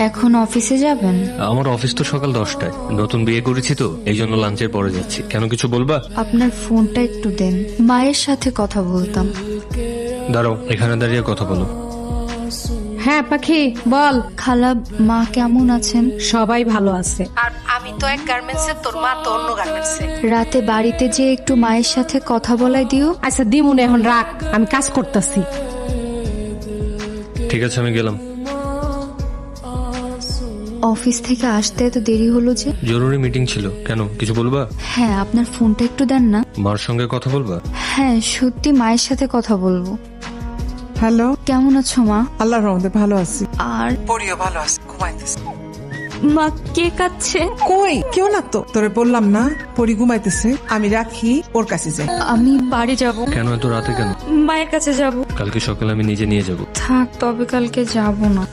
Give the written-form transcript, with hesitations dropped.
এখন অফিসে যাবেন? আমার অফিস তো সকাল 10টায়। নতুন বিয়ে করেছি তো, এই জন্য লাঞ্চের পরে যাচ্ছি। কেন, কিছু বলবা? আপনার ফোনটা একটু দেন, মায়ের সাথে কথা বলতাম। দাঁড়াও, এখানে দাঁড়িয়ে কথা বলো। হ্যাঁ পাখি বল। খালা, মা কেমন আছেন? সবাই ভালো আছে। আর আমি তো এক গার্মেন্টসে, তোর মা তো অন্য গার্মেন্টসে। রাতে বাড়িতে যে একটু মায়ের সাথে কথা বলাই দিও। আচ্ছা দিমুনে, এখন রাখ, আমি কাজ করতেছি। ঠিক আছে, আমি গেলাম। অফিস থেকে আসতে এত দেরি হলো যে? জরুরি মিটিং ছিল। কেন, কিছু বলবা? হ্যাঁ, আপনার ফোনটা একটু দেন না। মার সঙ্গে কথা বলবা? হ্যাঁ, সত্যি মায়ের সাথে কথা বলবো। হ্যালো, কেমন আছো মা? আল্লাহর রহমতে ভালো আছি। আর পরিও ভালো আছে, ঘুমাইতেছে। মা কে কাচ্ছে? কই কেউ না তো, তোরে বললাম না পরি ঘুমাইতেছে, আমি রাখি, ওর কাছে যাই। আমি বাড়ি যাব। কেন এত রাতে কেন? মায়ের কাছে যাব। কালকে সকালে আমি নিজে নিয়ে যাব। থাক, তবে কালকে যাব না।